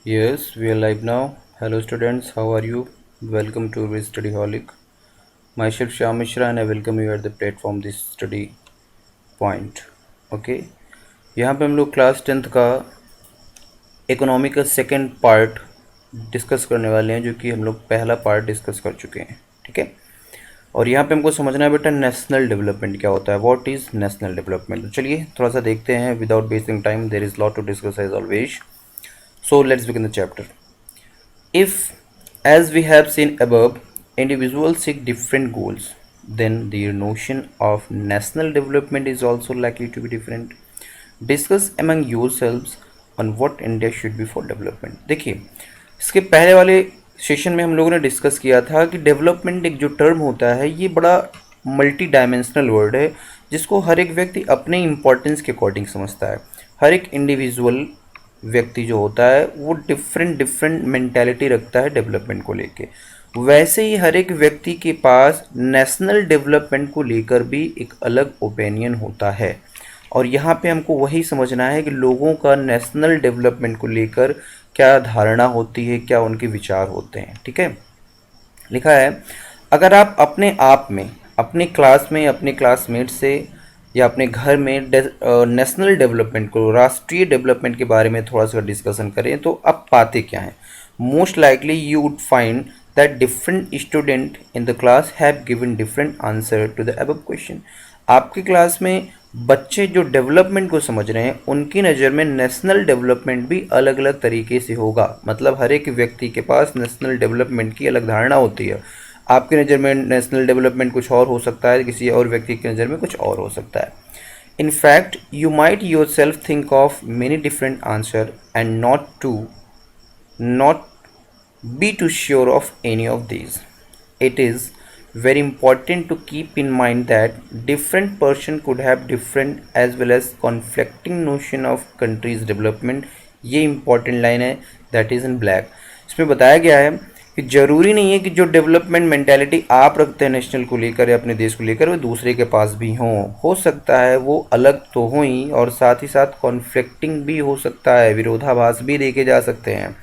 Yes, we are live now. Hello, students. How are you? Welcome to Study Holic. Myself Shyam Mishra and I welcome you at the platform this study point. Okay. यहाँ पे हम लोग class 10th का economy का second part discuss करने वाले हैं, जो कि हम लोग पहला पार्ट डिस्कस कर चुके हैं. ठीक है. और यहाँ पे हमको समझना है बेटा नेशनल डेवलपमेंट क्या होता है. What is national development. चलिए थोड़ा सा देखते हैं without wasting time. There is lot to discuss as always. So let's begin the chapter. If, as we have seen above, individuals seek different goals, then their notion of national development is also likely to be different. Discuss among yourselves on what India should be for development. देखिए, इसके पहले वाले session में हम लोगों ने discuss किया था कि डेवलपमेंट एक जो टर्म होता है ये बड़ा मल्टी डायमेंशनल वर्ड है, जिसको हर एक व्यक्ति अपने इम्पोर्टेंस के अकॉर्डिंग समझता है. हर एक इंडिविजुअल व्यक्ति जो होता है वो डिफरेंट मेंटालिटी रखता है डेवलपमेंट को लेके. वैसे ही हर एक व्यक्ति के पास नेशनल डेवलपमेंट को लेकर भी एक अलग ओपिनियन होता है. और यहाँ पे हमको वही समझना है कि लोगों का नेशनल डेवलपमेंट को लेकर क्या धारणा होती है, क्या उनके विचार होते हैं. ठीक है. लिखा है, अगर आप अपने आप में, अपने क्लास में, अपने क्लासमेट से या अपने घर में नेशनल डेवलपमेंट को, राष्ट्रीय डेवलपमेंट के बारे में थोड़ा सा डिस्कशन करें तो आप पाते क्या हैं. Most likely you would find that different student in the class have given different answer to the above question. आपकी क्लास में बच्चे जो डेवलपमेंट को समझ रहे हैं उनकी नज़र में नेशनल डेवलपमेंट भी अलग अलग तरीके से होगा. मतलब हर एक व्यक्ति के पास नेशनल डेवलपमेंट की अलग धारणा होती है. आपकी नज़र में नेशनल डेवलपमेंट कुछ और हो सकता है, किसी और व्यक्ति की नज़र में कुछ और हो सकता है. In fact you might yourself think of many different answer and not be too sure of any of these. It is very important to keep in mind that different person could have different as well as conflicting notion of country's development. ये important line है, that is in black. इसमें बताया गया है कि ज़रूरी नहीं है कि जो डेवलपमेंट मेंटालिटी आप रखते हैं नेशनल को लेकर या अपने देश को लेकर वो दूसरे के पास भी हो सकता है वो अलग तो हो ही, और साथ ही साथ कॉन्फ्लिक्टिंग भी हो सकता है, विरोधाभास भी देखे जा सकते हैं.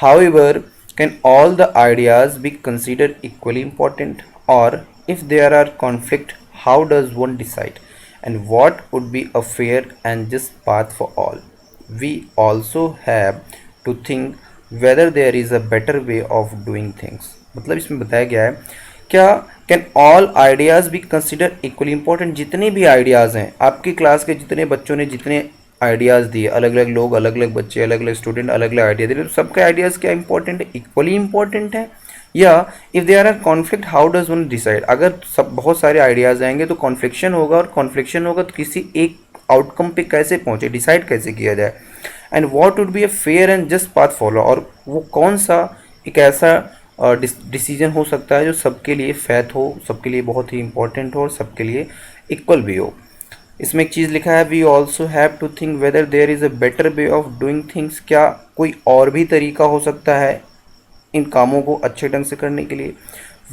However, can all the ideas be considered equally important? Or if there are conflict, how does one decide? And what would be a fair and just path for all? We also have to think whether there is a better way of doing things. मतलब इसमें बताया गया है क्या can all ideas be consider equally important. जितने भी ideas हैं आपकी क्लास के, जितने बच्चों ने जितने आइडियाज़ दिए, अलग अलग लोग, अलग अलग बच्चे, अलग अलग स्टूडेंट अलग अलग आइडिया दिए, तो सबके आइडियाज़ क्या इंपॉर्टेंट है, इक्वली इंपॉर्टेंट है. या if they are conflict how does one decide. अगर सब बहुत सारे आइडियाज़ आएंगे तो कॉन्फ्लिक्शन होगा, और कॉन्फ्लिक्शन होगा तो किसी एक आउटकम पे कैसे पहुँचे, डिसाइड कैसे किया जाए. And what would be a fair and just path follow. और वो कौन सा एक ऐसा डिसीजन हो सकता है जो सबके लिए फैथ हो, सबके लिए बहुत ही इंपॉर्टेंट हो और सबके लिए इक्वल भी हो. इसमें एक चीज़ लिखा है, we also have to think whether there is a better way of doing things. क्या कोई और भी तरीका हो सकता है इन कामों को अच्छे ढंग से करने के लिए.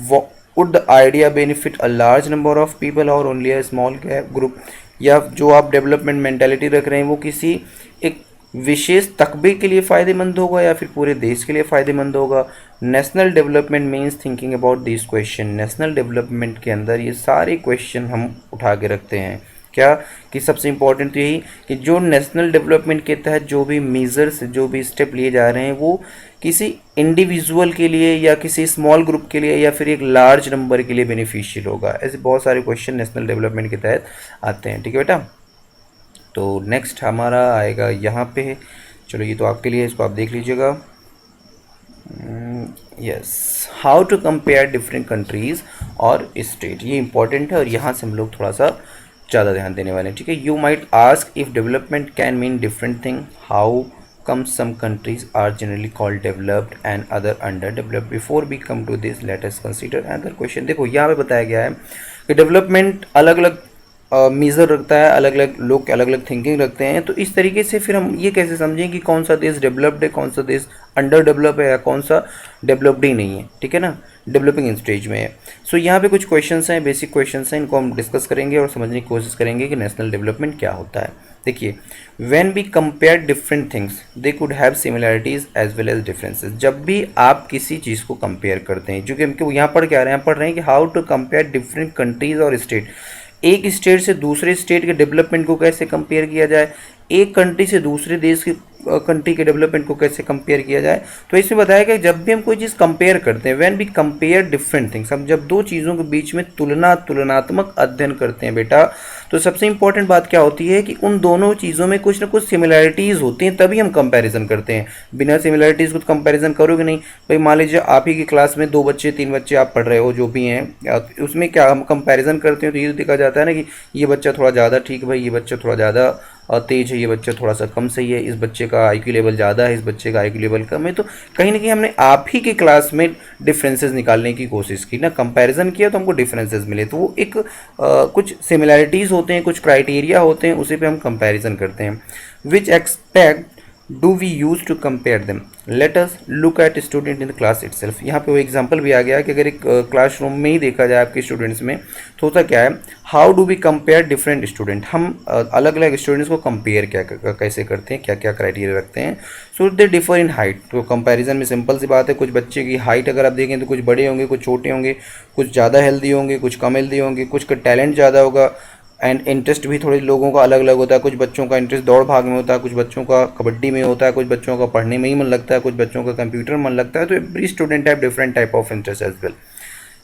Would the idea benefit a large number of people और ओनली अ स्मॉल ग्रुप. या जो आप डेवलपमेंट मेंटालिटी रख रहे हैं वो किसी एक विशेष तकबे के लिए फ़ायदेमंद होगा या फिर पूरे देश के लिए फ़ायदेमंद होगा. National development means thinking about this question. National development के अंदर ये सारे क्वेश्चन हम उठा के रखते हैं. क्या कि सबसे इम्पोर्टेंट तो यही कि जो नेशनल डेवलपमेंट के तहत जो भी मेजर्स, जो भी स्टेप लिए जा रहे हैं वो किसी इंडिविजुअल के लिए या किसी स्मॉल ग्रुप के लिए या फिर एक लार्ज नंबर के लिए बेनिफिशियल होगा. ऐसे बहुत सारे क्वेश्चन नेशनल डेवलपमेंट के तहत आते हैं. ठीक है बेटा. तो नेक्स्ट हमारा आएगा यहाँ पे. चलो ये तो आपके लिए, इसको आप देख लीजिएगा. Yes, how to compare different countries और स्टेट. ये इंपॉर्टेंट है और यहाँ से हम लोग थोड़ा सा ज़्यादा ध्यान देने वाले हैं. ठीक है. You might ask if development can mean different thing. How come some countries are generally called developed and other underdeveloped. Before we come to this let us consider another question. देखो यहाँ पे बताया गया है कि development अलग अलग measure रखता है, अलग अलग लोग अलग अलग थिंकिंग रखते हैं. तो इस तरीके से फिर हम ये कैसे समझें कि कौन सा देश डेवलप्ड है, कौन सा देश अंडर डेवलप है या कौन सा डेवलप्ड ही नहीं है. ठीक है ना. डेवलपिंग स्टेज में है। सो यहाँ पे कुछ क्वेश्चंस हैं, बेसिक क्वेश्चंस हैं, इनको हम डिस्कस करेंगे और समझने की कोशिश करेंगे कि नेशनल डेवलपमेंट क्या होता है। देखिए, when we compare different things they could have similarities as well as differences. जब भी आप किसी चीज़ को कंपेयर करते हैं, जो कि हम यहाँ पर क्या रहे हैं, पढ़ रहे हैं कि how to compare different countries और स्टेट, एक स्टेट से दूसरे स्टेट के डेवलपमेंट को कैसे कंपेयर किया जाए, एक कंट्री से दूसरे देश की कंट्री के डेवलपमेंट को कैसे कंपेयर किया जाए। तो इसमें बताया कि जब भी हम कोई चीज़ कंपेयर करते हैं, when we compare different things, हम जब दो चीज़ों के बीच में तुलनात्मक अध्ययन करते हैं बेटा, तो सबसे इंपॉर्टेंट बात क्या होती है कि उन दोनों चीज़ों में कुछ ना कुछ सिमिलैरिटीज़ होती हैं, तभी हम कंपैरिजन करते हैं। बिना सिमिलैरिटीज़ को कंपैरिजन करोगे नहीं। भाई मान लीजिए आप ही की क्लास में 2 बच्चे 3 बच्चे आप पढ़ रहे हो, जो भी हैं, उसमें क्या हम कंपैरिजन करते हैं तो ये देखा जाता है ना कि ये बच्चा थोड़ा ज़्यादा ठीक है, भाई ये बच्चा थोड़ा ज़्यादा तेज है, ये बच्चा थोड़ा सा कम सही है, इस बच्चे का आईक्यू लेवल ज़्यादा है, इस बच्चे का आईक्यू लेवल कम है। तो कहीं ना कहीं हमने आप ही की क्लास में डिफरेंसेस निकालने की कोशिश की ना, कंपैरिजन किया तो हमको डिफरेंसेस मिले। तो वो एक कुछ सिमिलैरिटीज़ होते हैं, कुछ क्राइटेरिया होते हैं, उसी पे हम कंपैरिजन करते हैं। Which expect do we use to compare them, let us look at student in the class itself. यहाँ पे वो एग्जांपल भी आ गया कि अगर एक क्लासरूम में ही देखा जाए आपके स्टूडेंट्स में, तो होता क्या है, how do we compare different student, हम अलग अलग स्टूडेंट्स को कंपेयर कैसे करते हैं, क्या क्या क्राइटेरिया रखते हैं। सो दे डिफर इन हाइट। तो कंपैरिजन में सिंपल सी बात है, कुछ बच्चे की हाइट अगर आप देखें तो कुछ बड़े होंगे, कुछ छोटे होंगे, कुछ ज़्यादा हेल्दी होंगे, कुछ कम हेल्दी होंगे, कुछ का टैलेंट ज़्यादा होगा, एंड इंटरेस्ट भी थोड़े लोगों का अलग अलग होता है। कुछ बच्चों का इंटरेस्ट दौड़ भाग में होता है, कुछ बच्चों का कबड्डी में होता है, कुछ बच्चों का पढ़ने में ही मन लगता है, कुछ बच्चों का कंप्यूटर में मन लगता है। तो every student have different type of interest as well.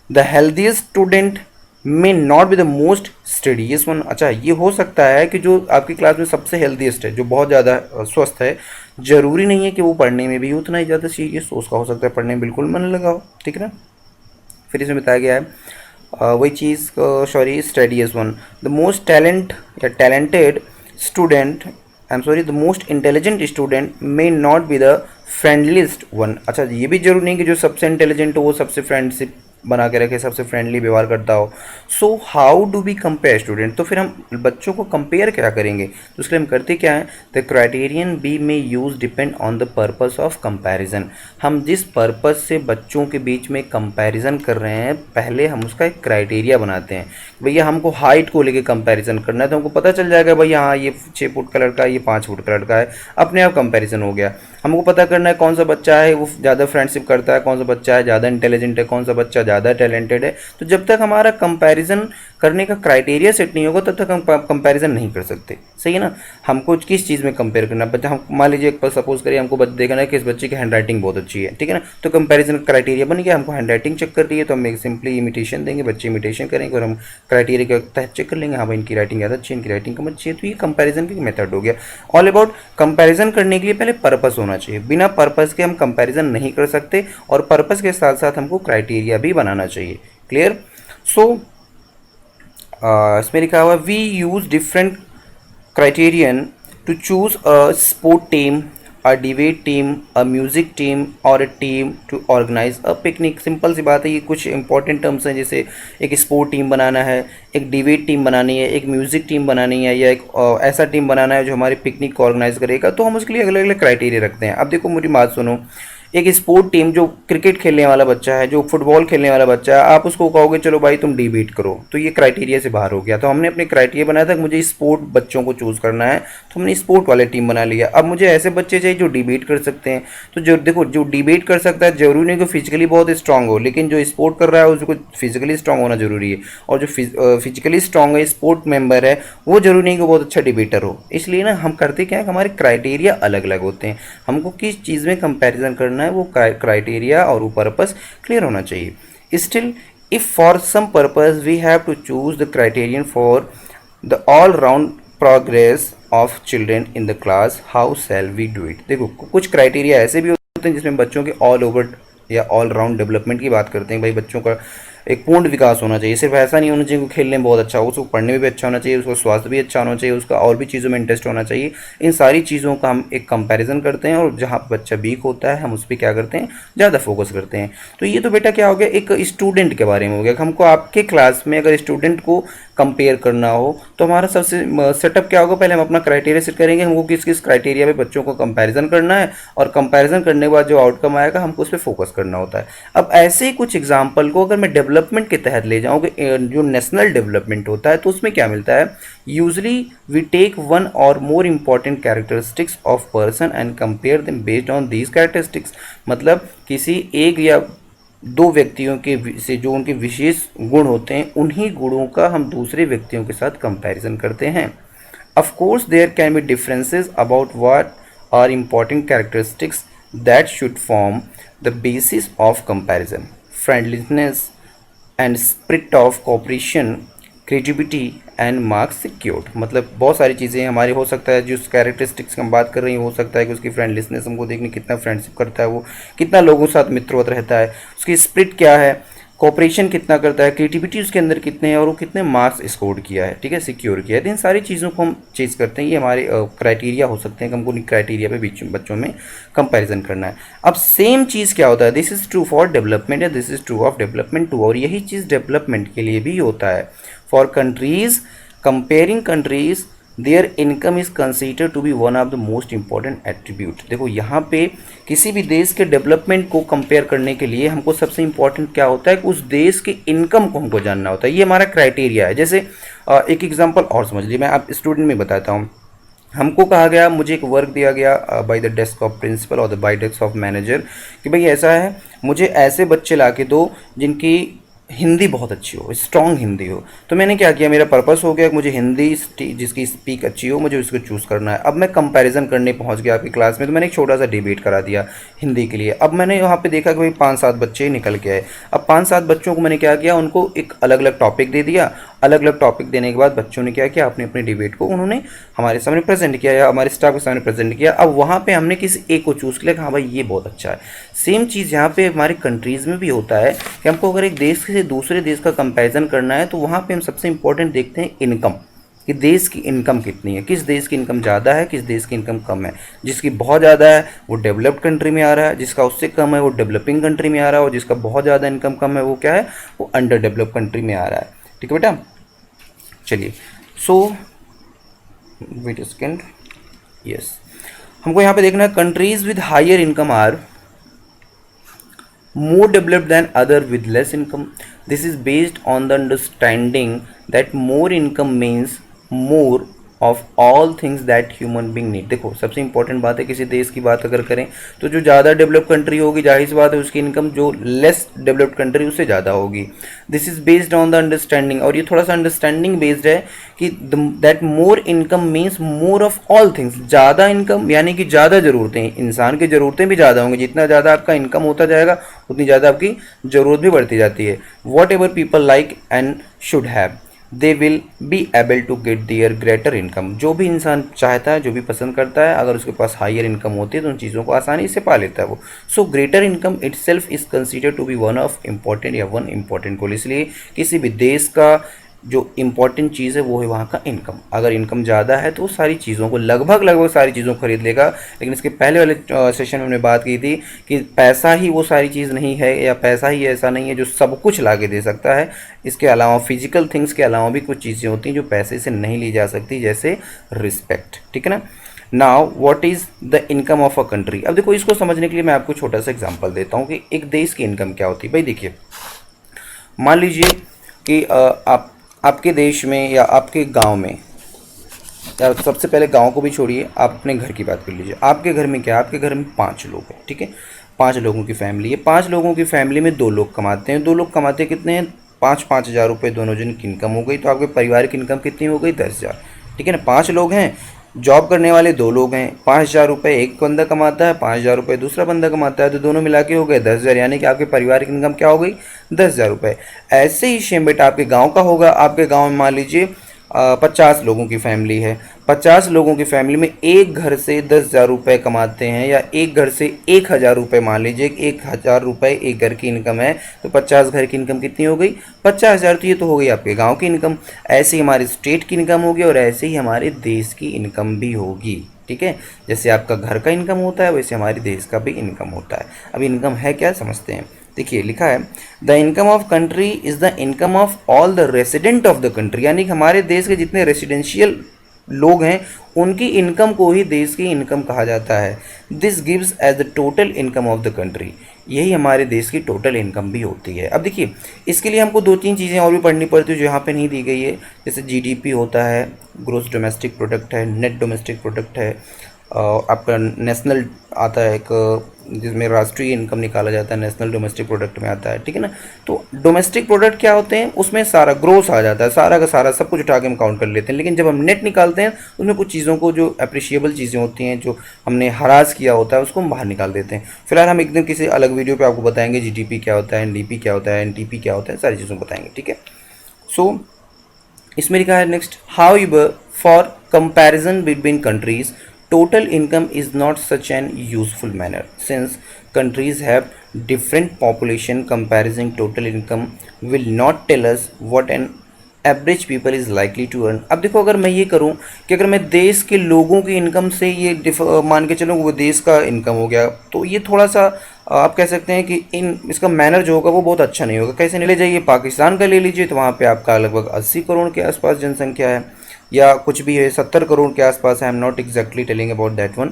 The healthiest student may not be the most studiest one. अच्छा, ये हो सकता है कि जो आपकी क्लास में सबसे हेल्दीएस्ट है, जो बहुत ज़्यादा स्वस्थ है, जरूरी नहीं है कि वो पढ़ने में भी उतना ही ज़्यादा सीरियस हो, उसका हो सकता है पढ़ने में बिल्कुल मन लगा हो, ठीक है ना। फिर इसमें बताया गया है वही चीज़, sorry, studiest one, the most talent या talented student, I am sorry, the most intelligent student may not be the friendliest one. अच्छा, ये भी जरूरी नहीं कि जो सबसे इंटेलिजेंट हो वो सबसे फ्रेंडशिप बना के रखे, सबसे फ्रेंडली व्यवहार करता हो। So how do we compare student, तो फिर हम बच्चों को कंपेयर क्या करेंगे, तो उसके लिए हम करते क्या है, द क्राइटेरियन बी में use depend on the purpose of comparison. हम जिस पर्पस से बच्चों के बीच में कंपैरिजन कर रहे हैं, पहले हम उसका एक क्राइटेरिया बनाते हैं। भैया हमको हाइट को लेके कंपैरिजन करना है, तो हमको पता चल जाएगा भैया हाँ ये 6 फुट का लड़का है, ये 5 फुट का लड़का है, अपने आप कंपैरिजन हो गया। हमको पता करना है कौन सा बच्चा है वो ज़्यादा फ्रेंडशिप करता है, कौन सा बच्चा है ज़्यादा इंटेलिजेंट है, कौन सा बच्चा ज़्यादा टैलेंटेड है। तो जब तक हमारा कंपैरिजन करने का क्राइटेरिया सेट नहीं होगा, तब तक हम कंपैरिजन नहीं कर सकते, सही है ना। हमको किस चीज़ में कंपेयर करना है, बच्चा, हम मान लीजिए सपोज करिए हमको देखना है कि इस बच्चे की हैंड राइटिंग बहुत अच्छी है, ठीक है ना, तो कंपैरिजन का क्राइटेरिया बन गया, हमको हैंड राइटिंग चेक कर रही है, तो हम एक सिंपली इमिटेशन देंगे, बच्चे इमिटेशन करेंगे और हम क्राइटेरिया के तहत चेक कर लेंगे, हाँ भाई इनकी राइटिंग ज़्यादा अच्छी है, इनकी राइटिंग कम अच्छी है। तो ये कंपैरिजन की मेथड हो गया। ऑल अबाउट कंपैरिजन करने के लिए पहले पर्पस होना चाहिए, बिना पर्पस के हम कंपैरिजन नहीं कर सकते, और पर्पस के साथ साथ हमको क्राइटेरिया भी बनाना चाहिए। क्लियर। सो इसमें लिखा हुआ we use different criterion to choose a sport team, a debate team, a music team और a team to organise a picnic. Simple सी बात है, ये कुछ इंपॉर्टेंट टर्म्स हैं, जैसे एक स्पोर्ट टीम बनाना है, एक डिबेट टीम बनानी है, एक म्यूजिक टीम बनानी है, या एक ऐसा टीम बनाना है जो हमारी पिकनिक को ऑर्गेनाइज करेगा। तो हम उसके लिए अलग अलग क्राइटेरिया रखते हैं। अब देखो मेरी बात सुनो, एक स्पोर्ट टीम, जो क्रिकेट खेलने वाला बच्चा है, जो फुटबॉल खेलने वाला बच्चा है, आप उसको कहोगे चलो भाई तुम डिबेट करो, तो ये क्राइटेरिया से बाहर हो गया। तो हमने अपने क्राइटेरिया बनाया था कि मुझे स्पोर्ट बच्चों को चूज़ करना है, तो हमने स्पोर्ट वाले टीम बना लिया। अब मुझे ऐसे बच्चे चाहिए जो डिबेट कर सकते हैं, तो जो देखो जो डिबेट कर सकता है जरूरी नहीं कि फिजिकली बहुत स्ट्रांग हो, लेकिन जो स्पोर्ट कर रहा है उसको फिजिकली स्ट्रांग होना जरूरी है, और जो फिजिकली स्ट्रांग है, स्पोर्ट मेंबर है, वो जरूरी नहीं कि बहुत अच्छा डिबेटर हो। इसलिए ना हम करते क्या है, हमारे क्राइटेरिया अलग अलग होते हैं, हमको किस चीज़ में कंपेरिजन करना है वो क्राइटेरिया और वो पर्पस क्लियर होना चाहिए। Still if for some purpose we have to choose the criterion for the all round progress of children in the class, how shall we do it। देखो कुछ क्राइटेरिया ऐसे भी होते हैं जिसमें बच्चों के ऑल ओवर या ऑल राउंड डेवलपमेंट की बात करते हैं। भाई बच्चों का एक पूर्ण विकास होना चाहिए, सिर्फ ऐसा नहीं होना चाहिए कि खेलने में बहुत अच्छा हो, उसको पढ़ने में भी अच्छा होना चाहिए, उसको स्वास्थ्य भी अच्छा होना चाहिए, उसका और भी चीज़ों में इंटरेस्ट होना चाहिए। इन सारी चीज़ों का हम एक कंपैरिजन करते हैं, और जहाँ बच्चा वीक होता है हम उस पर क्या करते हैं, ज़्यादा फोकस करते हैं। तो ये तो बेटा क्या हो गया, एक स्टूडेंट के बारे में हो गया। हमको आपके क्लास में अगर स्टूडेंट को कंपेयर करना हो, तो हमारा सबसे सेटअप क्या होगा, पहले हम अपना क्राइटेरिया सेट करेंगे, हमको किस किस क्राइटेरिया पे बच्चों को कंपैरिजन करना है, और कंपैरिजन करने के बाद जो आउटकम आएगा हमको उस पर फोकस करना होता है। अब ऐसे ही कुछ एग्जाम्पल को अगर मैं डेवलपमेंट के तहत ले जाऊँ, जो नेशनल डेवलपमेंट होता है, तो उसमें क्या मिलता है, यूजली वी टेक वन और more important characteristics of person and compare them based on these characteristics. मतलब किसी एक या दो व्यक्तियों के से जो उनके विशेष गुण होते हैं, उन्हीं गुणों का हम दूसरे व्यक्तियों के साथ कंपैरिजन करते हैं। Of course there can be differences about what are important characteristics that should form the basis of comparison, friendliness and spirit of cooperation, creativity and marks secured. मतलब बहुत सारी चीज़ें हमारी हो सकता है, जो कैरेक्टरिस्टिक्स की हम बात कर रहे हैं, हो सकता है कि उसकी फ्रेंडलिसनेस हमको देखने कितना फ्रेंडशिप करता है, वो कितना लोगों के साथ मित्रवत रहता है, उसकी स्पिरिट क्या है, कोऑपरेशन कितना करता है, क्रिएटिविटी उसके अंदर कितने हैं, और वो कितने मार्क्स स्कोर किया है, ठीक है, सिक्योर किया है। तो इन सारी चीज़ों को हम चेज करते हैं, ये हमारे क्राइटेरिया हो सकते हैं कि हमको क्राइटेरिया पे बीच बच्चों में कंपैरिजन करना है। अब सेम चीज़ क्या होता है, this is true for development या this is true of development too, और यही चीज़ डेवलपमेंट के लिए भी होता है। For countries, comparing countries, their income is consider to be one of the most important attribute. देखो यहाँ पे किसी भी देश के डेवलपमेंट को कंपेयर करने के लिए हमको सबसे इंपॉर्टेंट क्या होता है कि उस देश के इनकम को हमको जानना होता है, ये हमारा क्राइटेरिया है। जैसे एक एग्जांपल और समझ लीजिए, मैं आप स्टूडेंट में बताता हूँ। हमको कहा गया, मुझे एक वर्क दिया गया by the desk of principal और the by desk of manager कि भाई ऐसा है, मुझे ऐसे बच्चे ला के दो जिनकी हिंदी बहुत अच्छी हो, स्ट्रॉन्ग हिंदी हो। तो मैंने क्या किया, मेरा पर्पस हो गया कि मुझे हिंदी जिसकी स्पीक अच्छी हो, मुझे उसको चूज़ करना है। अब मैं कंपैरिजन करने पहुंच गया आपकी क्लास में, तो मैंने एक छोटा सा डिबेट करा दिया हिंदी के लिए। अब मैंने वहाँ पे देखा कि भाई 5-7 बच्चे निकल के आए। अब 5-7 बच्चों को मैंने क्या किया, उनको एक अलग अलग टॉपिक दे दिया। अलग अलग टॉपिक देने के बाद बच्चों ने क्या किया, अपने अपने डिबेट को उन्होंने हमारे सामने प्रेजेंट किया या हमारे स्टाफ के सामने प्रेजेंट किया। अब वहाँ पे हमने किसी एक को चूज़ किया कि हाँ भाई ये बहुत अच्छा है। सेम चीज़ यहाँ पे हमारी कंट्रीज़ में भी होता है कि हमको अगर एक देश से दूसरे देश का कंपैरिजन करना है, तो वहाँ पे हम सबसे इंपॉर्टेंट देखते हैं इनकम, कि देश की इनकम कितनी है, किस देश की इनकम ज़्यादा है, किस देश की इनकम कम है। जिसकी बहुत ज़्यादा है वो डेवलप्ड कंट्री में आ रहा है, जिसका उससे कम है वो डेवलपिंग कंट्री में आ रहा है, और जिसका बहुत ज़्यादा इनकम कम है वो क्या है, वो अंडर डेवलप्ड कंट्री में आ रहा है। ठीक है बेटा, चलिए। So wait a second, yes, हमको यहाँ पे देखना है countries with higher income are more developed than other with less income. This is based on the understanding that more income means more of all things that human being need. देखो सबसे important बात है, किसी देश की बात अगर करें तो जो ज़्यादा डेवलप कंट्री होगी, जाहिर सी बात है उसकी इनकम जो लेस डेवलप्ड कंट्री उससे ज़्यादा होगी। This is based on the understanding, और ये थोड़ा सा अंडरस्टैंडिंग बेस्ड है कि that more income means more of all things. ज़्यादा इनकम यानी कि ज़्यादा ज़रूरतें, इंसान की ज़रूरतें भी ज़्यादा होंगी। जितना ज़्यादा आपका इनकम होता जाएगा उतनी ज़्यादा आपकी ज़रूरत भी बढ़ती जाती है। Whatever people like and should have they will be able to get their greater income. जो भी इंसान चाहता है, जो भी पसंद करता है, अगर उसके पास हायर इनकम होती है तो उन चीज़ों को आसानी से पा लेता है वो। So greater income itself is consider to be one of important या वन इम्पॉर्टेंट गोल। इसलिए किसी भी देश का जो इम्पॉर्टेंट चीज़ है वो है वहाँ का इनकम। अगर इनकम ज़्यादा है तो वो सारी चीज़ों को लगभग सारी चीज़ों को खरीद लेगा। लेकिन इसके पहले वाले सेशन में हमने बात की थी कि पैसा ही वो सारी चीज़ नहीं है, या पैसा ही ऐसा नहीं है जो सब कुछ ला के दे सकता है। इसके अलावा फिजिकल थिंग्स के अलावा भी कुछ चीज़ें होती हैं जो पैसे से नहीं ली जा सकती, जैसे रिस्पेक्ट। ठीक है ना। Now what is the income of a country. अब देखो इसको समझने के लिए मैं आपको छोटा सा एग्जाम्पल देता हूँ कि एक देश की इनकम क्या होती है। भाई देखिए, मान लीजिए कि आपके देश में या आपके गांव में, या सबसे पहले गांव को भी छोड़िए, आप अपने घर की बात कर लीजिए। आपके घर में क्या, आपके घर में 5 लोग हैं। ठीक है, 5 लोगों की फैमिली है। 5 लोगों की फैमिली में 2 लोग कमाते हैं। 2 लोग कमाते कितने हैं, 5-5 हज़ार रुपये दोनों जन की इनकम हो गई। तो आपके परिवार की इनकम कितनी हो गई, 10,000। ठीक है ना। 5 लोग हैं, जॉब करने वाले 2 लोग हैं। 5,000 रुपये एक बंदा कमाता है, 5,000 रुपये दूसरा बंदा कमाता है, तो दोनों मिला के हो गए 10,000। यानी कि आपके परिवार की इनकम क्या हो गई, 10,000 रुपये। ऐसे ही सेम बेटा आपके गांव का होगा। आपके गांव में मान लीजिए 50 लोगों की फैमिली है। 50 लोगों की फैमिली में एक घर से 10,000 रुपये कमाते हैं, या एक घर से 1,000 रुपये, मान लीजिए 1,000 रुपये एक घर की इनकम है, तो 50 घर की इनकम कितनी हो गई, 50,000। तो ये तो हो गई आपके गांव की इनकम। ऐसे ही हमारे स्टेट की इनकम होगी, और ऐसे ही हमारे देश की इनकम भी होगी। ठीक है, जैसे आपका घर का इनकम होता है वैसे हमारे देश का भी इनकम होता है। अब इनकम है क्या, समझते हैं। देखिए लिखा है the income of country is the income of all the resident of the country, यानी कि हमारे देश के जितने रेसिडेंशियल लोग हैं उनकी इनकम को ही देश की इनकम कहा जाता है। This gives as the total income of the country, यही हमारे देश की टोटल इनकम भी होती है। अब देखिए इसके लिए हमको दो तीन चीज़ें और भी पढ़नी पड़ती है जो यहाँ पे नहीं दी गई है, जैसे जीडीपी होता है, ग्रोस डोमेस्टिक प्रोडक्ट है, नेट डोमेस्टिक प्रोडक्ट है, आपका नेशनल आता है एक जिसमें राष्ट्रीय इनकम निकाला जाता है, नेशनल डोमेस्टिक प्रोडक्ट में आता है, ठीक है ना। तो डोमेस्टिक प्रोडक्ट क्या होते हैं, उसमें सारा ग्रोस आ जाता है, सारा का सारा सब कुछ उठा के हम काउंट कर लेते हैं। लेकिन जब हम नेट निकालते हैं उसमें कुछ चीज़ों को जो अप्रिशिएबल चीज़ें होती हैं, जो हमने हरास किया होता है, उसको हम बाहर निकाल देते हैं। फिलहाल हम एक दिन किसी अलग वीडियो पर आपको बताएंगे जीडीपी क्या होता है, एनडीपी क्या होता है, एनटीपी क्या होता है, सारी चीज़ों को बताएंगे, ठीक है। सो इसमें लिखा है next, how for comparison between countries total income is not such an useful manner since countries have different population. Comparison total income will not tell us what an average people is likely to earn. अब देखो अगर मैं ये करूँ कि अगर मैं देश के लोगों की इनकम से ये मान के चलूँ वो देश का इनकम हो गया, तो ये थोड़ा सा आप कह सकते हैं कि इसका मैनर जो होगा वो बहुत अच्छा नहीं होगा। कैसे नहीं, ले जाइए पाकिस्तान का ले लीजिए, तो वहाँ पे आपका लगभग 80 करोड़ के आसपास जनसंख्या है, या कुछ भी है 70 करोड़ के आसपास है, I am not exactly telling about that one.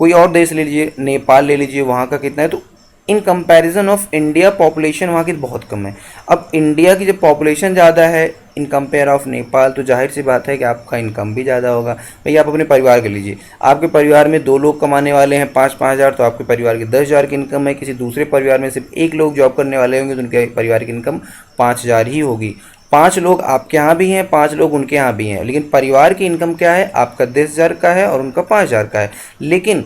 कोई और देश ले लीजिए, नेपाल ले लीजिए, वहाँ का कितना है, तो in comparison of India population वहाँ की बहुत कम है। अब इंडिया की जब पॉपुलेशन ज़्यादा है इन कंपेयर ऑफ नेपाल, तो जाहिर सी बात है कि आपका इनकम भी ज़्यादा होगा। भैया आप अपने परिवार के लीजिए, आपके परिवार में 2 लोग कमाने वाले हैं 5-5 हज़ार, तो आपके परिवार की 10,000 की इनकम है। किसी दूसरे परिवार में सिर्फ 1 लोग जॉब करने वाले होंगे, तो उनके परिवार की इनकम 5,000 ही होगी। 5 लोग आपके यहाँ भी हैं, 5 लोग उनके यहाँ भी हैं, लेकिन परिवार की इनकम क्या है, आपका 10,000 का है और उनका 5,000 का है। लेकिन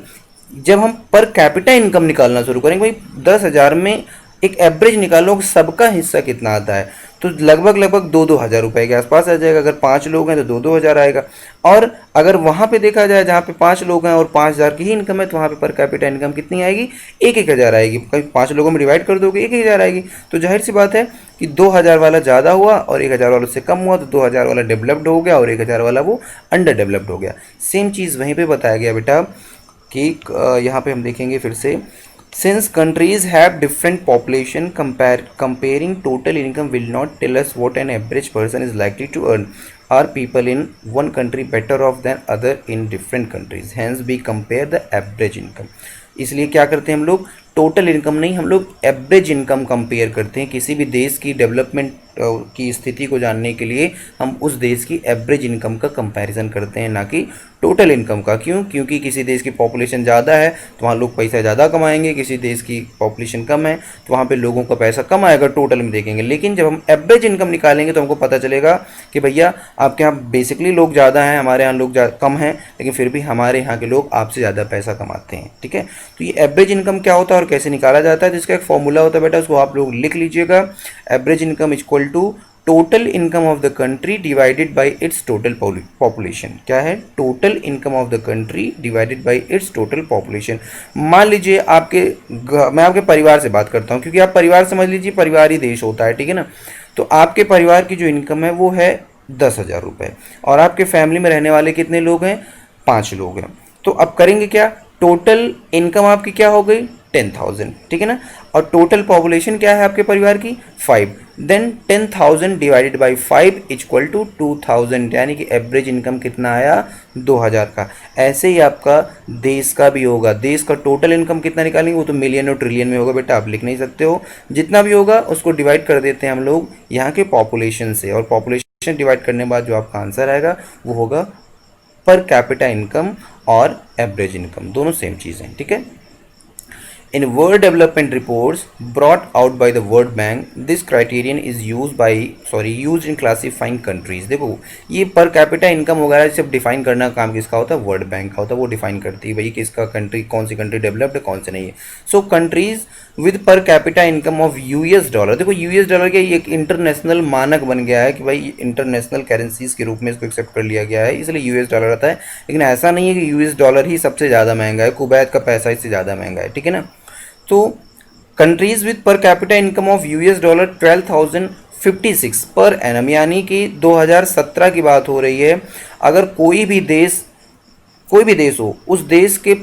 जब हम पर कैपिटा इनकम निकालना शुरू करेंगे, भाई 10,000 में एक एवरेज निकालो कि सबका हिस्सा कितना आता है, तो लगभग 2-2 हज़ार रुपये के आसपास आ जाएगा। अगर 5 लोग हैं तो 2-2 हज़ार आएगा। और अगर वहाँ पे देखा जाए जहाँ पे 5 लोग हैं और 5,000 की ही इनकम है, तो वहाँ पे पर कैपिटा इनकम कितनी आएगी, 1-1 हज़ार आएगी। कभी 5 लोगों में डिवाइड कर दोगे 1-1 हज़ार आएगी। तो जाहिर सी बात है कि 2,000 वाला ज़्यादा हुआ और 1,000 वाला उससे कम हुआ, तो 2,000 वाला डेवलप्ड हो गया और 1,000 वाला वो अंडर डेवलप्ड हो गया। सेम चीज़ वहीं पर बताया गया बेटा कि यहाँ पे हम देखेंगे फिर से, since countries have different population, comparing total income will not tell us what an average person is likely to earn. Are people in one country better off than other in different countries? Hence we compare the average income. इसलिए क्या करते हैं हम लोग, total income नहीं, हम लोग average income compare करते हैं। किसी भी देश की डेवलपमेंट की स्थिति को जानने के लिए हम उस देश की एवरेज इनकम का कंपैरिजन करते हैं, ना कि टोटल इनकम का। क्यों? क्योंकि किसी देश की पॉपुलेशन ज़्यादा है तो वहाँ लोग पैसा ज़्यादा कमाएंगे, किसी देश की पॉपुलेशन कम है तो वहाँ पे लोगों का पैसा कम आएगा, टोटल में देखेंगे। लेकिन जब हम एवरेज इनकम निकालेंगे तो हमको पता चलेगा कि भैया आपके यहाँ बेसिकली लोग ज़्यादा हैं, हमारे यहाँ लोग कम हैं, लेकिन फिर भी हमारे यहाँ के लोग आपसे ज़्यादा पैसा कमाते हैं, ठीक है। तो ये एवरेज इनकम क्या होता है और कैसे निकाला जाता है, जिसका एक फॉर्मूला होता है बेटा, उसको आप लोग लिख लीजिएगा। Average income equal to total income of the country divided by its total population. क्या है? Total income of the country divided by its total population. मान लीजिए मैं आपके परिवार से बात करता हूँ, क्योंकि आप परिवार समझ लीजिए, परिवार ही देश होता है, ठीक है ना। तो आपके परिवार की जो इनकम है वो है 10,000 रुपये, और आपके फैमिली में रहने वाले कितने लोग हैं? 5 लोग हैं। तो अब करेंगे क्या, टोटल इनकम आपकी क्या हो गई? 10,000, ठीक है ना। और टोटल पॉपुलेशन क्या है आपके परिवार की? 5। Then 10,000 divided by 5 equal to 2,000, यानी कि एवरेज इनकम कितना आया? 2,000 का। ऐसे ही आपका देश का भी होगा। देश का टोटल इनकम कितना निकालेंगे? वो तो मिलियन और ट्रिलियन में होगा बेटा, आप लिख नहीं सकते हो। जितना भी होगा उसको डिवाइड कर देते हैं हम लोग यहाँ के पॉपुलेशन से, और पॉपुलेशन डिवाइड करने के बाद जो आपका आंसर आएगा वो होगा पर कैपिटा इनकम और एवरेज इनकम, दोनों सेम चीज़ हैं, ठीक है। In World Development Reports brought out by the World Bank, this criterion is used in classifying countries। देखो ये पर कैपिटा इनकम वगैरह सब डिफाइन करना काम किसका होता है? वर्ल्ड बैंक का होता है। वो डिफाइन करती है भाई किसका कंट्री, कौन सी कंट्री डेवलप्ड है, कौन से नहीं है। So countries with per capita income of US dollar, देखो यूएस डॉलर के एक इंटरनेशनल मानक बन गया है कि भाई इंटरनेशनल करेंसीज के रूप में इसको एक्सेप्ट कर लिया गया है, इसलिए यूएस डॉलर आता है। लेकिन ऐसा नहीं है कि यूएस डॉलर ही सबसे ज़्यादा महंगा है, कुवैत का पैसा इससे ज़्यादा महंगा है, ठीक है ना। तो countries with per capita income of US dollar 12,056 per annum, यानी कि 2017 की बात हो रही है। अगर कोई भी देश हो, उस देश के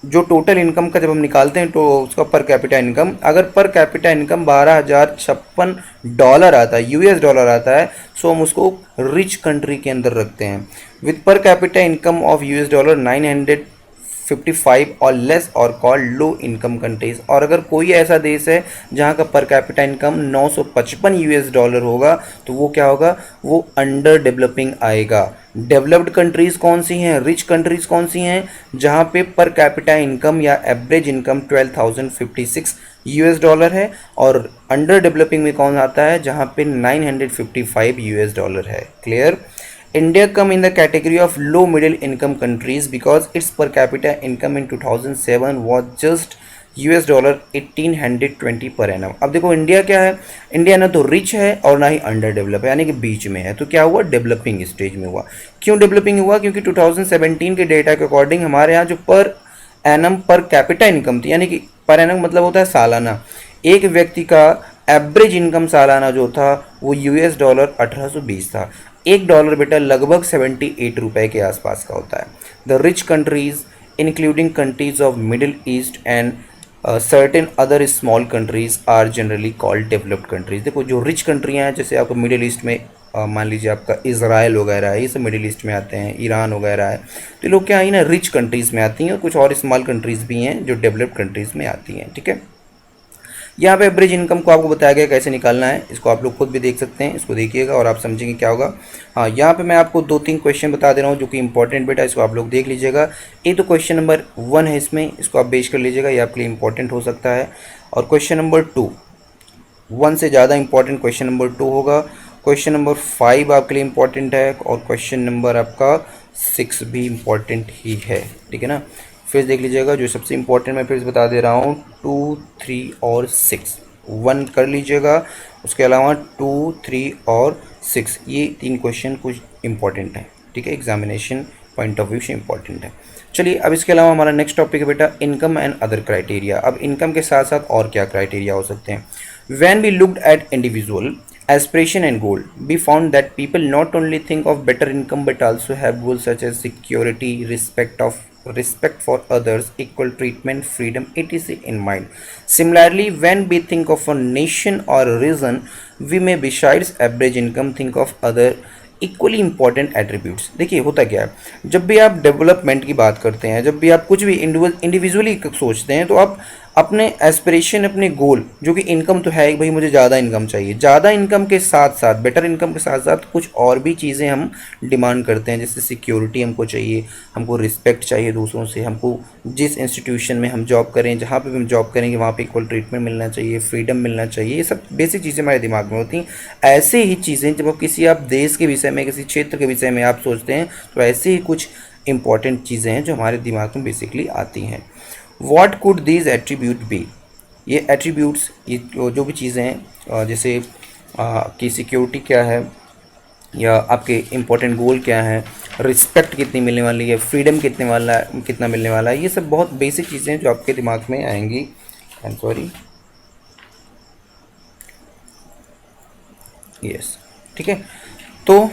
जो टोटल इनकम का जब हम निकालते हैं तो उसका पर कैपिटा इनकम, अगर पर कैपिटा इनकम $12,056 आता है, यूएस डॉलर आता है, सो हम उसको रिच कंट्री के अंदर रखते हैं with per capita income of US dollar 955 और लेस और कॉल्ड लो इनकम कंट्रीज। और अगर कोई ऐसा देश है जहाँ का पर कैपिटा इनकम 955 यूएस डॉलर होगा तो वो क्या होगा, वो अंडर डेवलपिंग आएगा। डेवलप्ड कंट्रीज कौन सी हैं, रिच कंट्रीज कौन सी हैं, जहाँ पे पर कैपिटा इनकम या एवरेज इनकम 12,056 यूएस डॉलर है, और अंडर डेवलपिंग में कौन आता है, जहाँ पे 955 यूएस डॉलर है। Clear? India come in the category of low middle income countries because its per capita income in 2007 was just US dollar 1820 per annum. अब देखो इंडिया क्या है, इंडिया ना तो रिच है और ना ही अंडर डेवलप है, यानी कि बीच में है। तो क्या हुआ, डेवलपिंग स्टेज में हुआ। क्यों डेवलपिंग हुआ, क्योंकि 2017 के डेटा के अकॉर्डिंग हमारे यहाँ जो पर एनम पर कैपिटा इनकम थी, यानी कि पर एनम मतलब होता है सालाना, एक व्यक्ति का एवरेज इनकम सालाना जो था वो यूएस डॉलर 1820 था। $1 बेटा लगभग 78 रुपए के आसपास का होता है। The rich countries including countries of middle east and certain other small countries are generally called developed countries. देखो जो रिच कंट्रियाँ हैं, जैसे आपको मिडिल ईस्ट में मान लीजिए आपका इजराइल वगैरह है, ये सब मिडिल ईस्ट में आते हैं, ईरान वगैरह है, तो लोग क्या है ना रिच कंट्रीज़ में आती हैं, और कुछ और स्मॉल कंट्रीज़ भी हैं जो डेवलप्ड कंट्रीज़ में आती हैं। ठीक है, यहाँ पे एवरेज इनकम को आपको बताया गया कैसे निकालना है, इसको आप लोग खुद भी देख सकते हैं, इसको देखिएगा और आप समझेंगे क्या होगा। हाँ, यहाँ पे मैं आपको 2-3 क्वेश्चन बता दे रहा हूँ जो कि इंपॉर्टेंट बेटा, इसको आप लोग देख लीजिएगा। ये तो क्वेश्चन नंबर 1 है, इसमें इसको आप बेच कर लीजिएगा, ये आपके लिए इंपॉर्टेंट हो सकता है। और क्वेश्चन नंबर 2, 1 से ज़्यादा इंपॉर्टेंट क्वेश्चन नंबर 2 होगा। क्वेश्चन नंबर 5 आपके लिए इंपॉर्टेंट है, और क्वेश्चन नंबर आपका 6 भी इम्पॉर्टेंट ही है। ठीक है ना, फिर देख लीजिएगा, जो सबसे इंपॉर्टेंट मैं फिर बता दे रहा हूँ, 2, 3 और 6 1 कर लीजिएगा। उसके अलावा 2, 3 और 6 ये 3 क्वेश्चन कुछ इंपॉर्टेंट है। ठीक है, एग्जामिनेशन पॉइंट ऑफ व्यू से इंपॉर्टेंट है। चलिए, अब इसके अलावा हमारा नेक्स्ट टॉपिक है बेटा इनकम एंड अदर क्राइटेरिया। अब इनकम के साथ साथ और क्या क्राइटेरिया हो सकते हैं। When we looked at individual aspiration and goal, we found that people not only think of better income but also have goals such as security, respect for others, equal treatment, freedom, etc. in mind. Similarly, when we think of a nation or a region, we may besides average income think of other equally important attributes. देखिए होता क्या है, जब भी आप development की बात करते हैं, जब भी आप कुछ भी इंडिविजुअली सोचते हैं, तो आप अपने एस्पिरेशन, अपने गोल, जो कि इनकम तो है भाई मुझे ज़्यादा इनकम चाहिए, ज़्यादा इनकम के साथ साथ, बेटर इनकम के साथ साथ कुछ और भी चीज़ें हम डिमांड करते हैं। जैसे सिक्योरिटी हमको चाहिए, हमको रिस्पेक्ट चाहिए दूसरों से, हमको जिस इंस्टीट्यूशन में हम जॉब करें, जहाँ पे भी हम जॉब करेंगे वहाँ पे इक्वल ट्रीटमेंट मिलना चाहिए, फ्रीडम मिलना चाहिए। ये सब बेसिक चीज़ें हमारे दिमाग में होती हैं। ऐसे ही चीज़ें जब आप किसी आप देश के विषय में, किसी क्षेत्र के विषय में आप सोचते हैं, तो ऐसे ही कुछ इंपॉर्टेंट चीज़ें हैं जो हमारे दिमाग में बेसिकली आती हैं। What could these attribute be? ये एट्रीब्यूट्स, ये जो भी चीज़ें हैं, जैसे कि सिक्योरिटी क्या है, या आपके इम्पोर्टेंट गोल क्या है, रिस्पेक्ट कितनी मिलने वाली है, फ्रीडम कितना मिलने वाला है, ये सब बहुत बेसिक चीज़ें हैं जो आपके दिमाग में आएंगी। आई एम सॉरी, यस, ठीक है। तो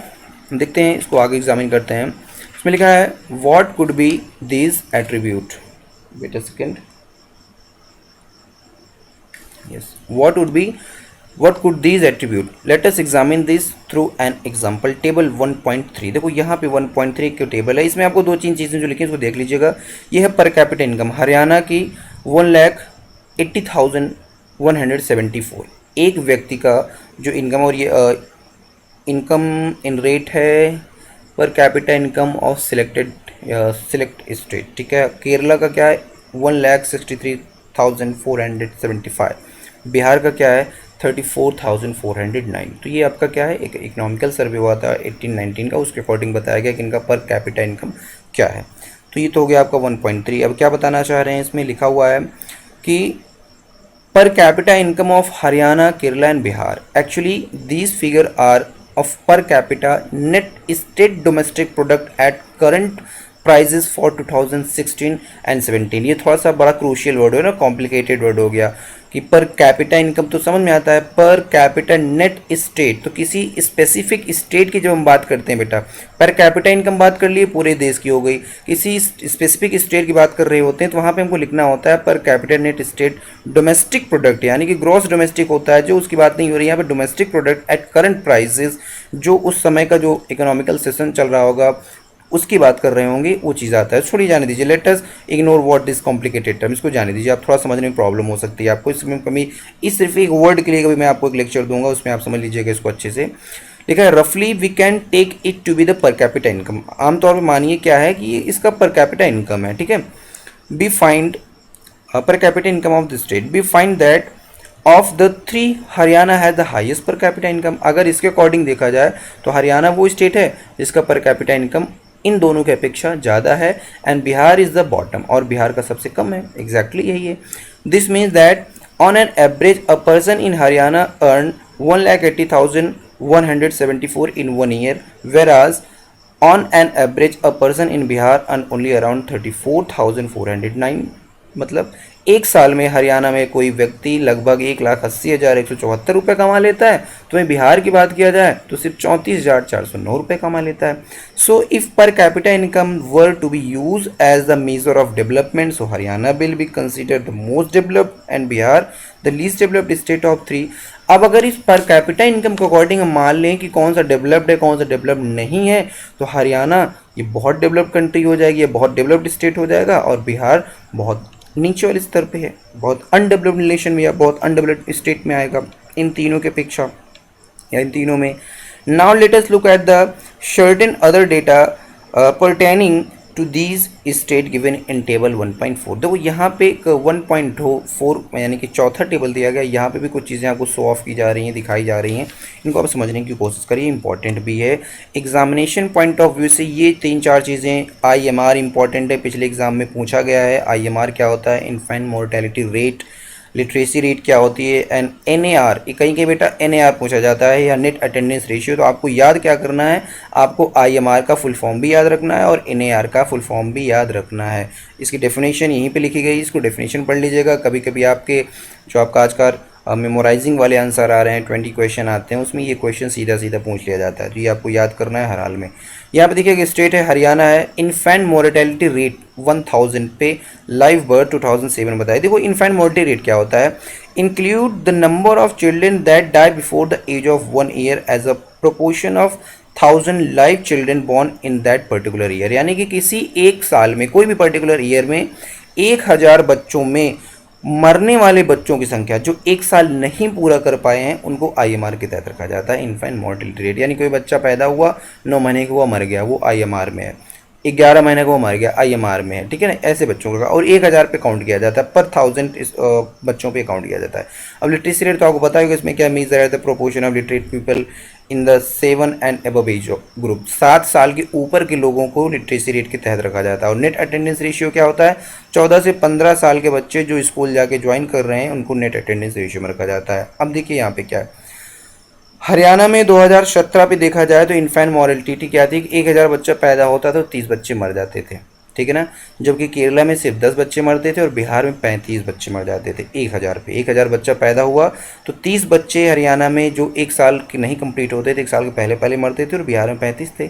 देखते हैं, इसको आगे एग्जामिन करते हैं। इसमें लिखा है what could be these attribute. Wait a second. Yes. What could these attribute? Let us examine this through an example. Table 1.3। देखो यहाँ पे 1.3 की टेबल है, इसमें आपको 2-3 चीज़ें जो लिखी हैं उसको देख लीजिएगा। ये है पर कैपिटा इनकम, हरियाणा की 1,80,174, एक व्यक्ति का जो इनकम, और ये इनकम इन रेट है पर capita income of select state. ठीक है, केरला का क्या है 1,63,475, बिहार का क्या है 34,409। तो ये आपका क्या है, एक इकोनॉमिकल सर्वे हुआ था 18-19 का, उसके अकॉर्डिंग बताया गया कि इनका पर कैपिटा इनकम क्या है। तो ये तो हो गया आपका 1.3। अब क्या बताना चाह रहे हैं, इसमें लिखा हुआ है कि per capita income of Haryana, Kerala and Bihar, actually these figure are of per capita net state domestic product at current prices for 2016 and 17। ये थोड़ा सा बड़ा क्रूशियल वर्ड है ना, कॉम्प्लिकेटेड वर्ड हो गया कि पर कैपिटा इनकम तो समझ में आता है, पर कैपिटा नेट स्टेट तो किसी स्पेसिफिक स्टेट की जब हम बात करते हैं बेटा, पर कैपिटा इनकम बात कर लिए पूरे देश की हो गई, किसी स्पेसिफिक स्टेट की बात कर रहे होते हैं तो वहाँ पे हमको लिखना होता है per capita net state domestic product, यानी कि ग्रॉस डोमेस्टिक होता है, जो उसकी बात नहीं हो रही यहाँ पे, domestic product at current prices, जो उस समय का जो इकोनॉमिकल सेशन चल रहा होगा उसकी बात कर रहे होंगे, वो चीज़ आता है। छोड़िए, जाने दीजिए, let us ignore what this complicated term, इसको जाने दीजिए, आप थोड़ा समझने में प्रॉब्लम हो सकती है आपको, इसमें कभी इस सिर्फ एक वर्ड के लिए कभी मैं आपको एक लेक्चर दूंगा, उसमें आप समझ लीजिएगा इसको अच्छे से। लिखा है रफली we can take it to be the per capita income, आमतौर पर मानिए क्या है कि ये इसका पर कैपिटा इनकम है, ठीक है। We find per capita income of the state, we find that of the three Haryana has the highest per capita income। अगर इसके अकॉर्डिंग देखा जाए तो हरियाणा वो स्टेट है जिसका पर कैपिटा इनकम इन दोनों की अपेक्षा ज़्यादा है, and Bihar is the bottom, और बिहार का सबसे कम है। एग्जैक्टली यही है। This means that on an average a person in Haryana earn 1,80,174 in 1 year, whereas on an average a person in Bihar earn only around 34,409। मतलब एक साल में हरियाणा में कोई व्यक्ति लगभग 1,80,174 रुपये कमा लेता है, तो वहीं बिहार की बात किया जाए तो सिर्फ 34,409 रुपये कमा लेता है। So if per capita income were to be use as the measure of development, so Haryana will be considered the most developed and Bihar the least developed state of 3। अब अगर इस पर कैपिटा इनकम के अकॉर्डिंग हम मान लें कि कौन सा डेवलप्ड है कौन सा डेवलप्ड नहीं है, तो हरियाणा ये बहुत डेवलप्ड कंट्री हो जाएगी, ये बहुत डेवलप्ड स्टेट हो जाएगा, और बिहार बहुत नीचे वाले स्तर पे है, बहुत अनडेवलप्ड नेशन में या बहुत अनडेवलप्ड स्टेट में आएगा इन तीनों के अपेक्षा या इन तीनों में। Now let us look at the certain other data pertaining to these state given in table 1.4। देखो यहाँ पे एक 1.4 यानी कि चौथा टेबल दिया गया, यहाँ पे भी कुछ चीज़ें आपको शो ऑफ की जा रही हैं, दिखाई जा रही हैं, इनको आप समझने की कोशिश करिए, इंपॉर्टेंट भी है एग्जामिनेशन पॉइंट ऑफ व्यू से। ये 3-4 चीज़ें IMR इंपॉर्टेंट है, पिछले एग्जाम में पूछा गया है। IMR क्या होता है? Infant mortality rate. Literacy rate क्या होती है? एंड NAR, कहीं कहीं बेटा NAR पूछा जाता है या नेट अटेंडेंस रेशियो। तो आपको याद क्या करना है? आपको IMR का फुल फॉर्म भी याद रखना है और NAR का फुल फॉर्म भी याद रखना है। इसकी डेफिनेशन यहीं पे लिखी गई, इसको डेफिनेशन पढ़ लीजिएगा। कभी कभी आपके जो आपका आज का मेमोराइजिंग वाले आंसर आ रहे हैं, 20 क्वेश्चन आते हैं, उसमें ये क्वेश्चन सीधा सीधा पूछ लिया जाता है, तो ये आपको याद करना है हर हाल में। यहाँ पे देखिए स्टेट है हरियाणा है। इन्फेंट मोर्टेलिटी रेट 1000 पे, लाइव बर्थ 2007 बताया। देखो इन्फेंट मोर्टेलिटी रेट क्या होता है? Include the number of children that die before the age of 1 year as a proportion of 1000 live children born in that particular year. यानी कि किसी एक साल में, कोई भी पर्टिकुलर ईयर में 1000 बच्चों में मरने वाले बच्चों की संख्या जो एक साल नहीं पूरा कर पाए हैं, उनको IMR के तहत रखा जाता है, इन्फेंट मोर्टेलिटी रेट। यानी कोई बच्चा पैदा हुआ 9 महीने का हुआ मर गया, वो IMR में है। 11 महीने का वो मर गया, IMR में है, ठीक है ना? ऐसे बच्चों का, और 1000 पे काउंट किया जाता है, पर 1000 बच्चों पे काउंट किया जाता है। अब लिटरेसी रेट तो आपको पता होगा इसमें क्या मेजर है, the proportion of literate people in the 7 and above age group. 7 साल के ऊपर के लोगों को लिटरेसी रेट के तहत रखा जाता है। और नेट अटेंडेंस रेशियो क्या होता है? 14 से 15 साल के बच्चे जो स्कूल जाके ज्वाइन कर रहे हैं उनको नेट अटेंडेंस रेशियो में रखा जाता है। अब देखिए यहाँ पे क्या है, हरियाणा में 2017 पे देखा जाए तो इन्फेंट मोर्टेलिटी क्या थी? 1000 बच्चा पैदा होता था तो 30 बच्चे मर जाते थे, ठीक है ना? जबकि केरला में सिर्फ 10 बच्चे मरते थे और बिहार में 35 बच्चे मर जाते थे 1000 पे। 1000 बच्चा पैदा हुआ तो 30 बच्चे हरियाणा में जो एक साल के नहीं कंप्लीट होते थे, एक साल के पहले पहले मरते थे, और बिहार में 35 थे।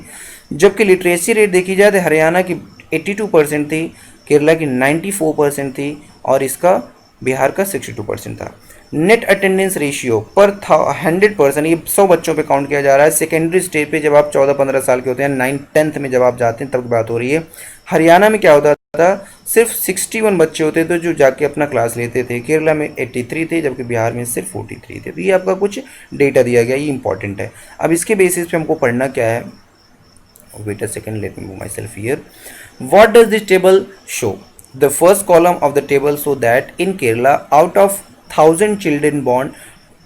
जबकि लिटरेसी रेट देखी जाए तो हरियाणा की 82% थी, केरला की 94% थी, और इसका बिहार का 62% था। नेट अटेंडेंस रेशियो पर 100%, ये 100 बच्चों पे काउंट किया जा रहा है। सेकेंडरी स्टेज पे जब आप 14-15 साल के होते हैं, 9th-10th में जब आप जाते हैं, तब की बात हो रही है। हरियाणा में क्या होता था? सिर्फ 61 बच्चे होते थे जो जाके अपना क्लास लेते थे। केरला में 83 थे, जबकि बिहार में सिर्फ 43 थे। तो ये आपका कुछ डेटा दिया गया, ये इंपॉर्टेंट है। अब इसके बेसिस पे हमको पढ़ना क्या है? Wait a second, let me move myself here. What does this table show? The first column of the table show that in Kerala, out of 1000 children born,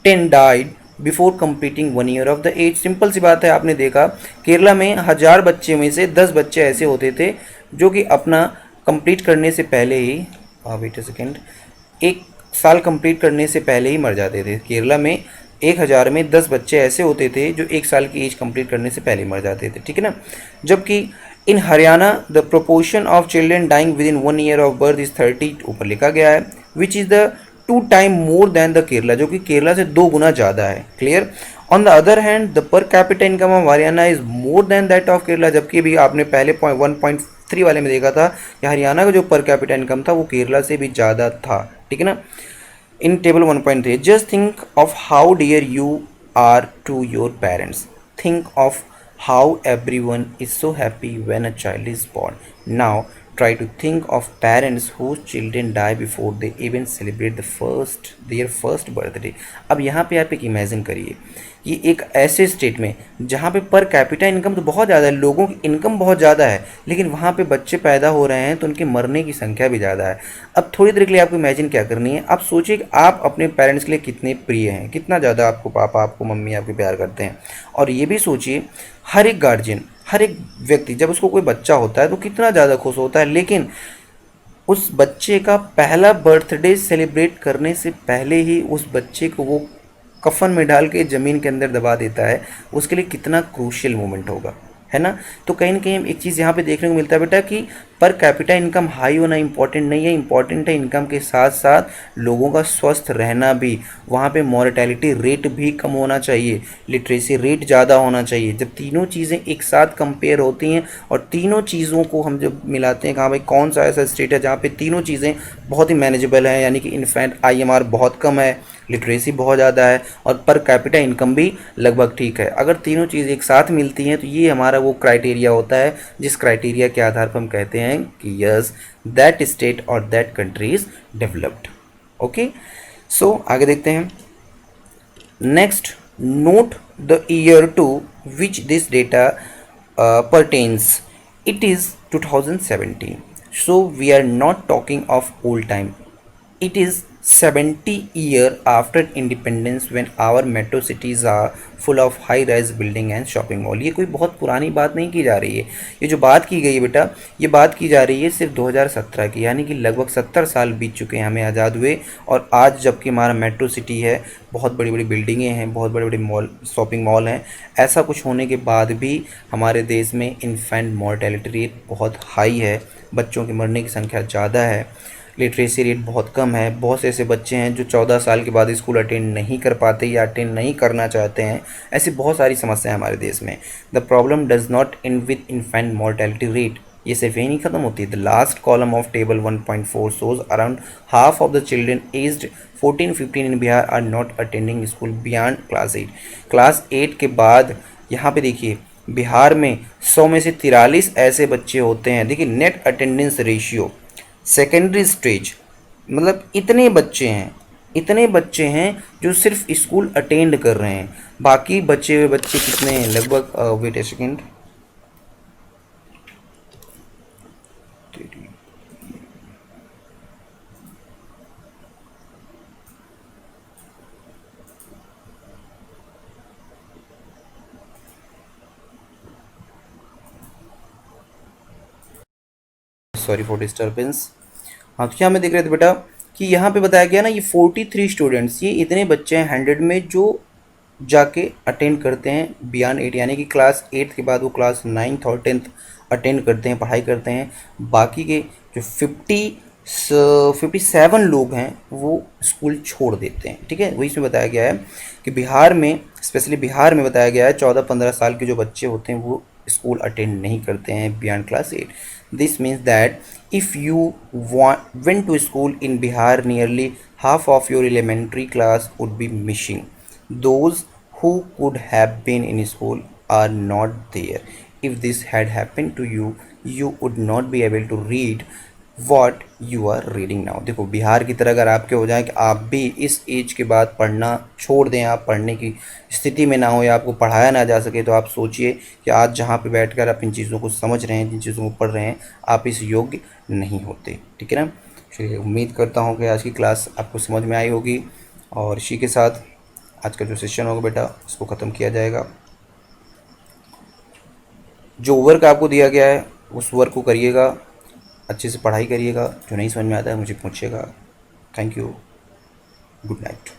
10 died before completing 1 year of the age। Simple सी बात है, आपने देखा केरला में 1000 बच्चे में से 10 बच्चे ऐसे होते थे जो कि अपना कंप्लीट करने से पहले ही, वेट अ सेकेंड, 1 साल कंप्लीट करने से पहले ही मर जाते थे। केरला में 1000 में 10 बच्चे ऐसे होते थे जो 1 साल की एज कंप्लीट करने से पहले मर जाते थे, ठीक है ना? जबकि in Haryana the proportion of children dying with in 1 year of birth is 30, ऊपर लिखा गया है, which is the 2 time more than the Kerala, जो कि केरला से 2 गुना ज़्यादा है। Clear. On the other hand the per capita income of Haryana is more than that of Kerala, जबकि भी आपने पहले 1.3 वाले में देखा था कि हरियाणा का जो पर कैपिटा इनकम था वो केरला से भी ज़्यादा था। ठीक है ना। In table 1.3, just think of how dear you are to your parents. Think of how everyone is so happy when a child is born. Now try to think of parents whose children die before they even celebrate their first birthday. अब यहाँ पे आप एक imagine करिए कि एक ऐसे state में जहाँ पे पर कैपिटा इनकम तो बहुत ज़्यादा है, लोगों की इनकम बहुत ज़्यादा है, लेकिन वहाँ पे बच्चे पैदा हो रहे हैं तो उनके मरने की संख्या भी ज़्यादा है। अब थोड़ी देर के लिए आपको इमेजिन क्या करनी है, आप सोचिए कि आप अपने पेरेंट्स के लिए कितने प्रिय हैं, कितना ज़्यादा आपको पापा आपको मम्मी आपके प्यार करते हैं। और ये भी सोचिए हर एक गार्जियन, हर एक व्यक्ति जब उसको कोई बच्चा होता है तो कितना ज़्यादा खुश होता है, लेकिन उस बच्चे का पहला बर्थडे सेलिब्रेट करने से पहले ही उस बच्चे को वो कफन में डाल के ज़मीन के अंदर दबा देता है, उसके लिए कितना क्रूशियल मोमेंट होगा, है ना। तो कहीं ना कहीं एक चीज़ यहाँ पे देखने को मिलता है बेटा कि पर कैपिटा इनकम हाई होना इंपॉर्टेंट नहीं है, इंपॉर्टेंट है इनकम के साथ साथ लोगों का स्वस्थ रहना भी। वहाँ पे मॉर्टेलिटी रेट भी कम होना चाहिए, लिटरेसी रेट ज़्यादा होना चाहिए। जब तीनों चीज़ें एक साथ कंपेयर होती हैं और तीनों चीज़ों को हम जब मिलाते हैं कि हाँ भाई कौन सा ऐसा स्टेट है जहाँ पे तीनों चीज़ें बहुत ही मैनेजेबल हैं, यानी कि इनफैक्ट IMR बहुत कम है, लिटरेसी बहुत ज़्यादा है और पर कैपिटा इनकम भी लगभग ठीक है। अगर तीनों चीज़ एक साथ मिलती हैं तो ये हमारा वो क्राइटेरिया होता है जिस क्राइटेरिया के आधार पर हम कहते हैं कि यस दैट स्टेट और that country is developed. Okay, so आगे देखते हैं। Next, note the year to which this data pertains. It is 2017. So we are not talking of old time. It is 70 year after independence when our metro cities are full of high rise building and shopping mall. ये कोई बहुत पुरानी बात नहीं की जा रही है, ये जो बात की गई है बेटा ये बात की जा रही है सिर्फ 2017 की, यानी कि लगभग 70 साल बीत चुके हैं हमें आज़ाद हुए। और आज जबकि हमारा मेट्रो सिटी है, बहुत बड़ी बड़ी बिल्डिंगें हैं, बहुत बड़े बड़े मॉल शॉपिंग मॉल हैं, ऐसा कुछ होने के बाद भी हमारे देश में इन्फेंट मॉर्टेलिटी रेट बहुत हाई है, बच्चों के मरने की संख्या ज़्यादा है, लिटरेसी रेट बहुत कम है। बहुत से ऐसे बच्चे हैं जो 14 साल के बाद स्कूल अटेंड नहीं कर पाते या अटेंड नहीं करना चाहते हैं। ऐसी बहुत सारी समस्याएं हमारे देश में। The problem does not end with infant mortality rate, ये सिर्फ यही नहीं खत्म होती। The last column of table 1.4 shows around half of the children aged 14-15 in Bihar are not attending school beyond class 8। Class 8 के बाद यहाँ पे देखिए बिहार में 100 में से 43 ऐसे बच्चे होते हैं। देखिए net attendance ratio secondary stage, मतलब इतने बच्चे हैं जो सिर्फ स्कूल अटेंड कर रहे हैं। बाकी बचे हुए बच्चे कितने हैं, लगभग wait a second, sorry for disturbance. हाँ, तो क्या हमें देख रहे थे बेटा कि यहाँ पे बताया गया ना ये 43 स्टूडेंट्स, ये इतने बच्चे हैं 100 में जो जाके अटेंड करते हैं बियॉन्ड 8, यानी कि क्लास 8 के बाद वो क्लास 9th और 10th अटेंड करते हैं, पढ़ाई करते हैं। बाकी के जो 57 लोग हैं वो स्कूल छोड़ देते हैं। ठीक है, वही इसमें बताया गया है कि बिहार में, स्पेशली बिहार में बताया गया है 14-15 साल के जो बच्चे होते हैं वो स्कूल अटेंड नहीं करते हैं beyond class 8। This means that if you went to school in Bihar, nearly half of your elementary class would be missing. Those who could have been in school are not there. If this had happened to you, you would not be able to read what you are reading now. देखो बिहार की तरह अगर आपके हो जाए कि आप भी इस एज के बाद पढ़ना छोड़ दें, आप पढ़ने की स्थिति में ना हो या आपको पढ़ाया ना जा सके, तो आप सोचिए कि आज जहाँ पे बैठकर आप इन चीज़ों को समझ रहे हैं, जिन चीज़ों को पढ़ रहे हैं, आप इस योग्य नहीं होते। ठीक है ना। चलिए, उम्मीद करता हूँ कि आज की क्लास आपको समझ में आई होगी और इसी के साथ आज का जो सेशन होगा बेटा इसको ख़त्म किया जाएगा। जो वर्क आपको दिया गया है उस वर्क को करिएगा, अच्छे से पढ़ाई करिएगा, जो नहीं समझ में आता है मुझे पूछिएगा। Thank you, good night.